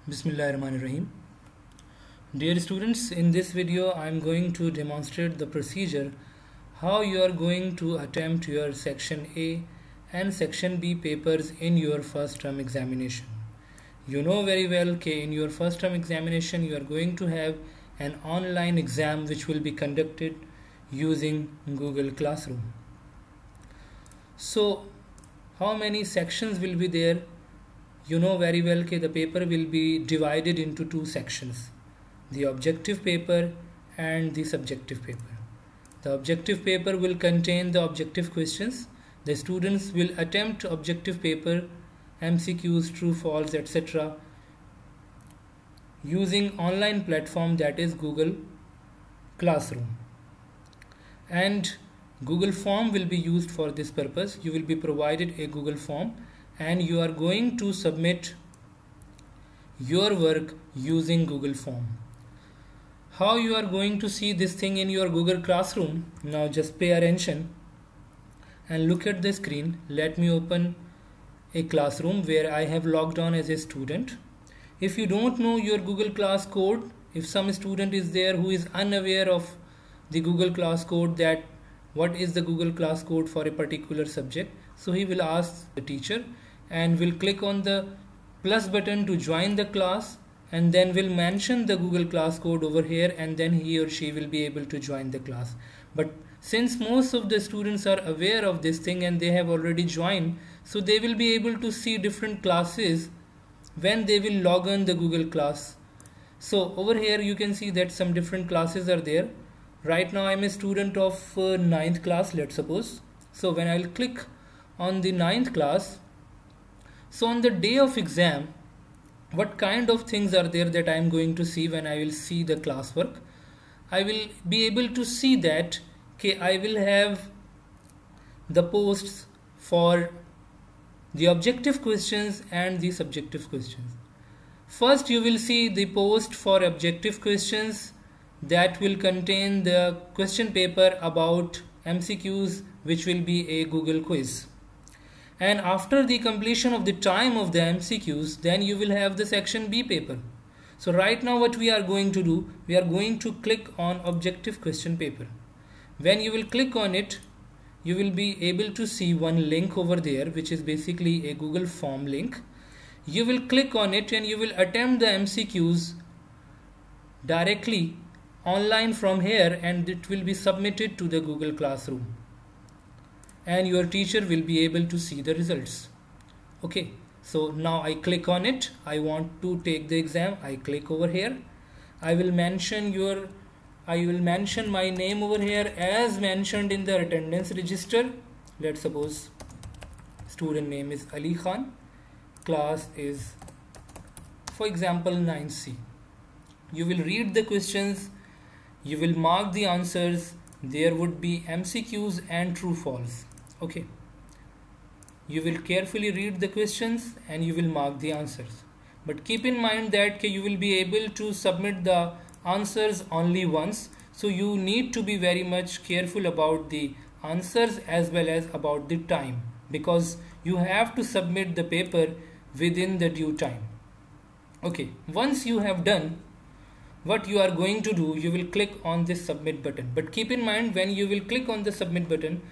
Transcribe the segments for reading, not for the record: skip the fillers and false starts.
Bismillahirrahmanirrahim. Dear students, in this video I am going to demonstrate the procedure how you are going to attempt your section A and section B papers in your first term examination. You know very well that in your first term examination you are going to have an online exam which will be conducted using Google Classroom. So how many sections will be there? You know very well that the paper will be divided into two sections, the objective paper and the subjective paper. The objective paper will contain the objective questions. The students will attempt objective paper, MCQs, true, false, etc. using online platform, that is Google Classroom. And Google form will be used for this purpose. You will be provided a Google form and you are going to submit your work using Google form. How you are going to see this thing in your Google Classroom? Now just pay attention and look at the screen. Let me open a classroom where I have logged on as a student. If you don't know your Google Class code, if some student is there who is unaware of the Google Class code, that what is the Google Class code for a particular subject, so he will ask the teacher and will click on the plus button to join the class, and then will mention the Google Class code over here, and then he or she will be able to join the class. But since most of the students are aware of this thing and they have already joined, so they will be able to see different classes when they will log on the Google Class. So over here you can see that some different classes are there. Right now I am a student of 9th class, let's suppose. So when I will click on the 9th class, so on the day of exam, what kind of things are there that I am going to see when I will see the classwork? I will be able to see that I will have the posts for the objective questions and the subjective questions. First you will see the post for objective questions that will contain the question paper about MCQs, which will be a Google quiz. And after the completion of the time of the MCQs, then you will have the section B paper. So right now what we are going to do, we are going to click on objective question paper. When you will click on it, you will be able to see one link over there, which is basically a Google form link. You will click on it and you will attempt the MCQs directly online from here, and it will be submitted to the Google Classroom. And your teacher will be able to see the results. Okay, so now I click on it. I want to take the exam. I click over here. I will mention my name over here as mentioned in the attendance register. Let's suppose student name is Ali Khan. Class is, for example, 9C. You will read the questions. You will mark the answers. There would be MCQs and true false. Okay, you will carefully read the questions and you will mark the answers, but keep in mind that you will be able to submit the answers only once, so you need to be very much careful about the answers as well as about the time, because you have to submit the paper within the due time. Okay, once you have done, what you are going to do, you will click on this submit button. But keep in mind, when you will click on the submit button,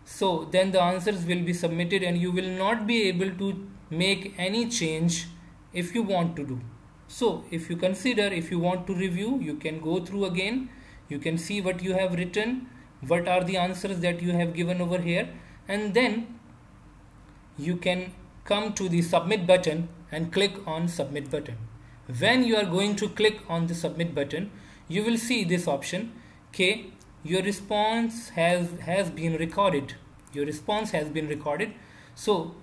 so then the answers will be submitted and you will not be able to make any change if you want to do. So if you consider, if you want to review, you can go through again. You can see what you have written, what are the answers that you have given over here, and then you can come to the submit button and click on submit button. When you are going to click on the submit button, you will see this option, your response has been recorded. Your response has been recorded. So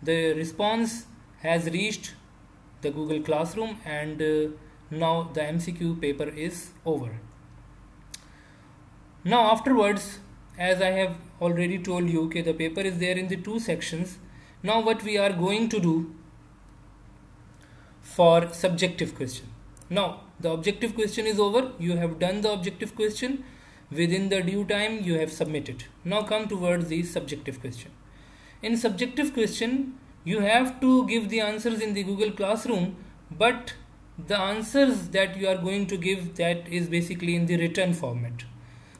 the response has reached the Google Classroom, and now the MCQ paper is over. Now afterwards, as I have already told you, the paper is there in the two sections. Now what we are going to do for subjective question. Now the objective question is over. You have done the objective question. Within the due time you have submitted. Now come towards the subjective question. In subjective question, you have to give the answers in the Google Classroom, but the answers that you are going to give, that is basically in the written format.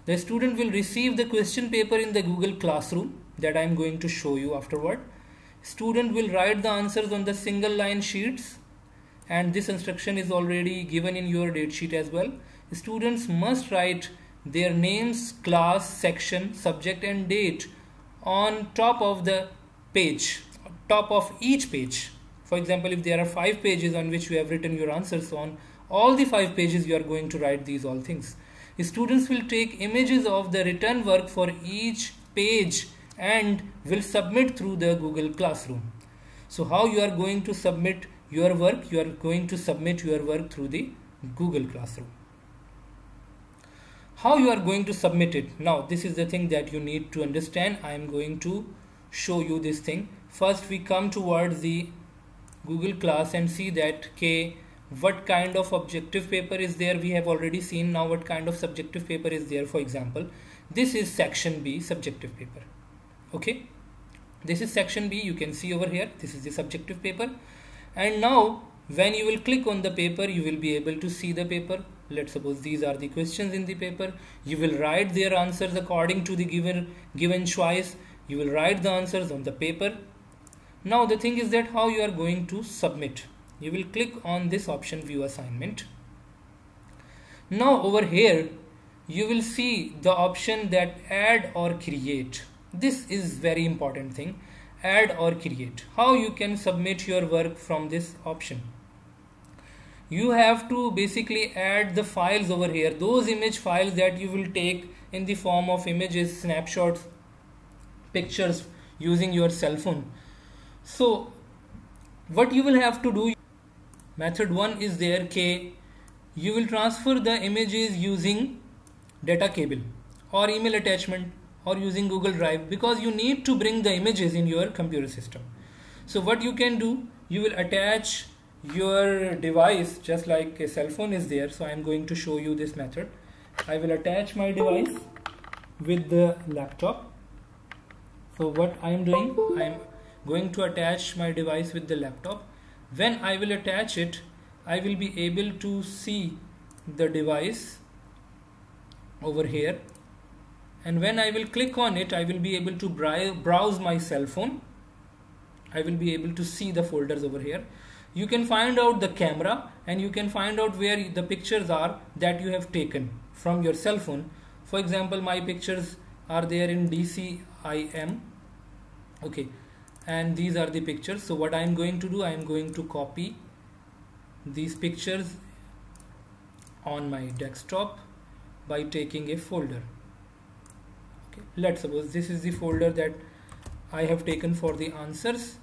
The student will receive the question paper in the Google Classroom that I am going to show you afterward. Student will write the answers on the single line sheets, and this instruction is already given in your date sheet as well. Students must write their names, class, section, subject and date on top of the page, top of each page. For example, if there are 5 pages on which you have written your answers, on all the 5 pages you are going to write these all things. Students will take images of the written work for each page and will submit through the Google Classroom. So how you are going to submit your work? You are going to submit your work through the Google Classroom. How you are going to submit it? Now this is the thing that you need to understand. I am going to show you this thing. First we come towards the Google Class and see that what kind of objective paper is there. We have already seen. Now what kind of subjective paper is there. For example, this is section B, subjective paper. Okay, this is section B. You can see over here, this is the subjective paper. And now when you will click on the paper, you will be able to see the paper. Let's suppose these are the questions in the paper. You will write their answers according to the given choice. You will write the answers on the paper. Now the thing is that how you are going to submit. You will click on this option, view assignment. Now over here you will see the option that add or create. This is very important thing, add or create. How you can submit your work from this option? You have to basically add the files over here, those image files that you will take in the form of images, snapshots, pictures using your cell phone. So what you will have to do, method 1 is there, you will transfer the images using data cable or email attachment or using Google Drive, because you need to bring the images in your computer system. So what you can do, you will attach your device just like a cell phone is there. So I am going to show you this method. I will attach my device with the laptop. So what I am doing, I am going to attach my device with the laptop. When I will attach it, I will be able to see the device over here, and when I will click on it, I will be able to browse my cell phone. I will be able to see the folders over here. You can find out the camera and you can find out where the pictures are that you have taken from your cell phone. For example, my pictures are there in DCIM. Okay, and these are the pictures. So what I am going to do, I am going to copy these pictures on my desktop by taking a folder. Okay, let's suppose this is the folder that I have taken for the answers,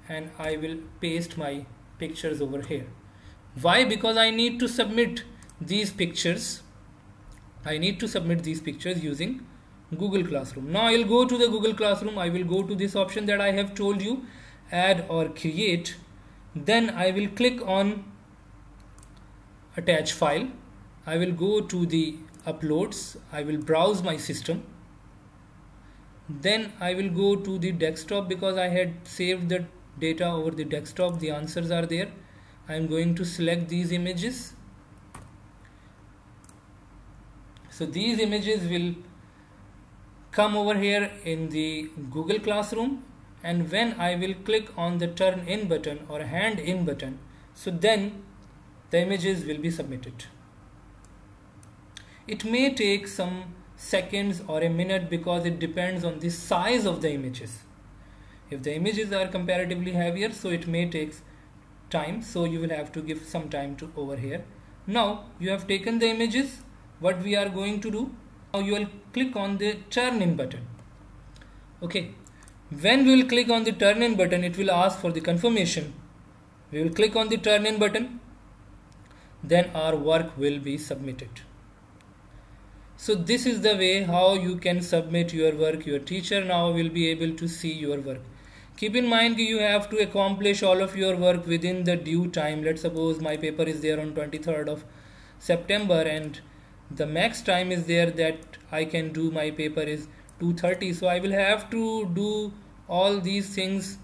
and I will paste my pictures over here. Why? Because I need to submit these pictures. I need to submit these pictures using Google Classroom. Now I will go to the Google Classroom. I will go to this option that I have told you, add or create. Then I will click on attach file. I will go to the uploads. I will browse my system. Then I will go to the desktop because I had saved the data over the desktop. The answers are there. I am going to select these images. So these images will come over here in the Google Classroom, and when I will click on the turn in button or hand in button, so then the images will be submitted. It may take some seconds or a minute because it depends on the size of the images. If the images are comparatively heavier, so it may take time, so you will have to give some time to over here. Now you have taken the images. What we are going to do, now you will click on the turn in button. Okay, when we will click on the turn in button, it will ask for the confirmation. We will click on the turn in button, then our work will be submitted. So this is the way how you can submit your work. Your teacher now will be able to see your work. Keep in mind that you have to accomplish all of your work within the due time. Let's suppose my paper is there on 23rd of September and the max time is there that I can do my paper is 2:30. So I will have to do all these things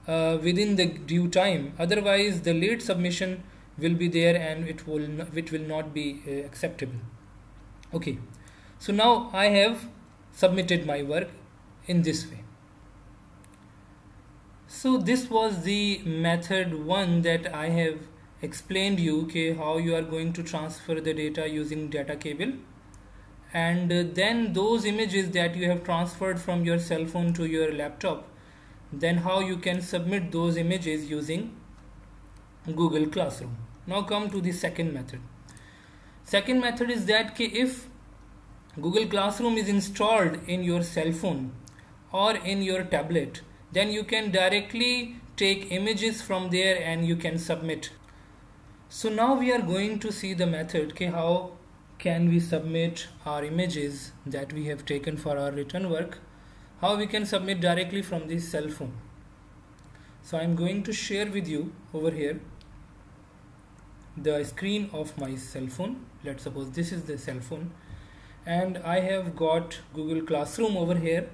within the due time. Otherwise the late submission will be there and it will not be acceptable. Okay, so now I have submitted my work in this way. So this was the method 1 that I have explained you, okay, how you are going to transfer the data using data cable, and then those images that you have transferred from your cell phone to your laptop, then how you can submit those images using Google Classroom. Now come to the second method. Second method is that if Google Classroom is installed in your cell phone or in your tablet, then you can directly take images from there and you can submit. So now we are going to see the method, okay, how can we submit our images that we have taken for our written work, how we can submit directly from the cell phone. So I'm going to share with you over here the screen of my cell phone. Let's suppose this is the cell phone, and I have got Google Classroom over here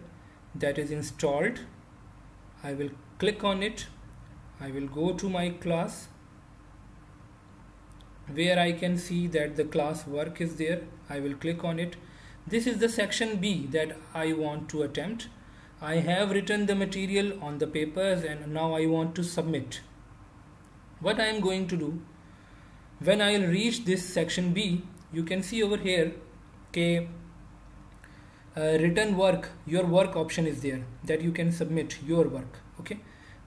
that is installed. I will click on it. I will go to my class where I can see that the class work is there. I will click on it. This is the section B that I want to attempt. I have written the material on the papers and now I want to submit. What I am going to do, when I will reach this section B, you can see over here, okay, written work, your work option is there that you can submit your work. Okay,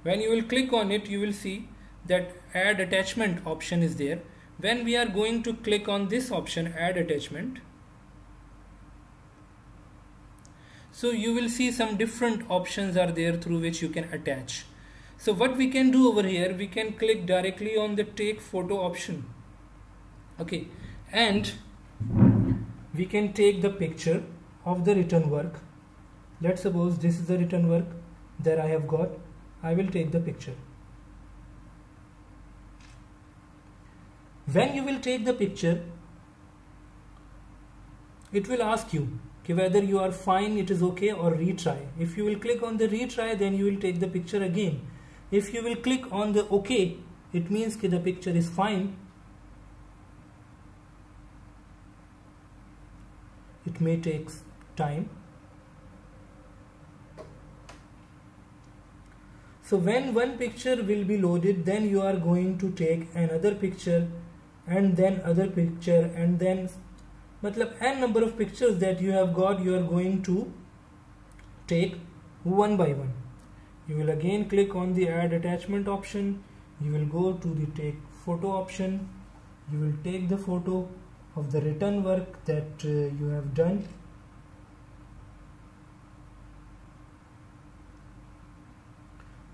when you will click on it, you will see that add attachment option is there. When we are going to click on this option, add attachment, so you will see some different options are there through which you can attach. So what we can do over here, we can click directly on the take photo option. Okay, and we can take the picture of the written work. Let's suppose this is the written work that I have got. I will take the picture. When you will take the picture, it will ask you whether you are fine, it is okay, or retry. If you will click on the retry, then you will take the picture again. If you will click on the okay, it means the picture is fine. It may take time. So when one picture will be loaded, then you are going to take another picture and then other picture, and then n number of pictures that you have got, you are going to take one by one. You will again click on the add attachment option. You will go to the take photo option. You will take the photo of the written work that you have done.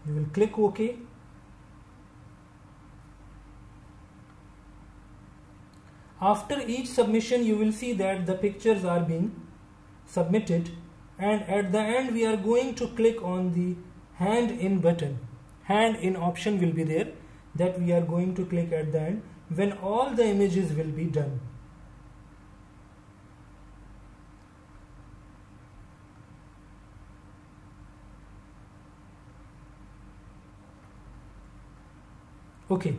You will click OK. After each submission, you will see that the pictures are being submitted, and at the end we are going to click on the hand in button. Hand in option will be there that we are going to click at the end when all the images will be done. Okay.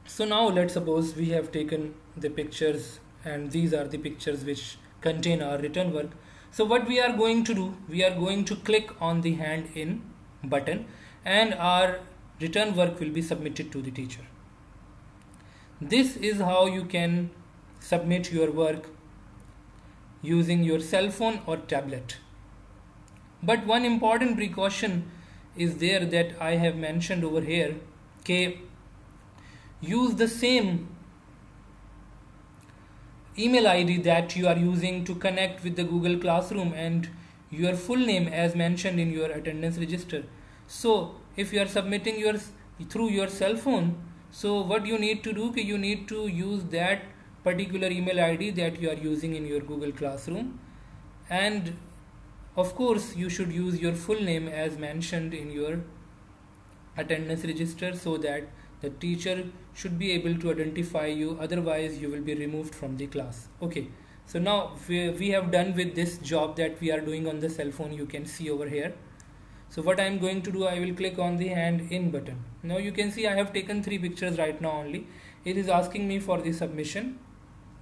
So now let's suppose we have taken the pictures, and these are the pictures which contain our written work. So what we are going to do, we are going to click on the hand in button and our written work will be submitted to the teacher. This is how you can submit your work using your cell phone or tablet. But one important precaution is there that I have mentioned over here. Okay, use the same email ID that you are using to connect with the Google Classroom and your full name as mentioned in your attendance register. So if you are submitting through your cell phone, so what you need to do, you need to use that particular email ID that you are using in your Google Classroom, and of course you should use your full name as mentioned in your attendance register so that the teacher should be able to identify you, otherwise you will be removed from the class. Okay, So now we have done with this job that we are doing on the cell phone. You can see over here. So what I am going to do, I will click on the hand in button. Now you can see I have taken 3 pictures right now only. It is asking me for the submission.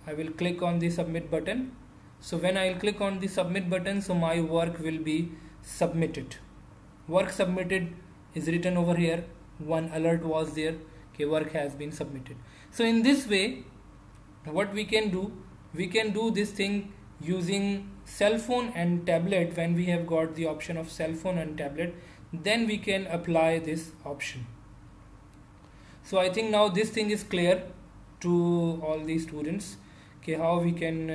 I will click on the submit button. So when I will click on the submit button, so my work will be submitted. Work submitted is written over here. One alert was there. Okay, work has been submitted. So in this way, what we can do this thing using cell phone and tablet. When we have got the option of cell phone and tablet, then we can apply this option. So I think now this thing is clear to all the students, okay, how we can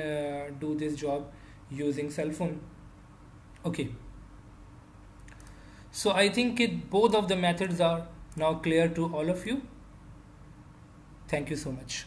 do this job using cell phone. Okay, so I think both of the methods are now clear to all of you. Thank you so much.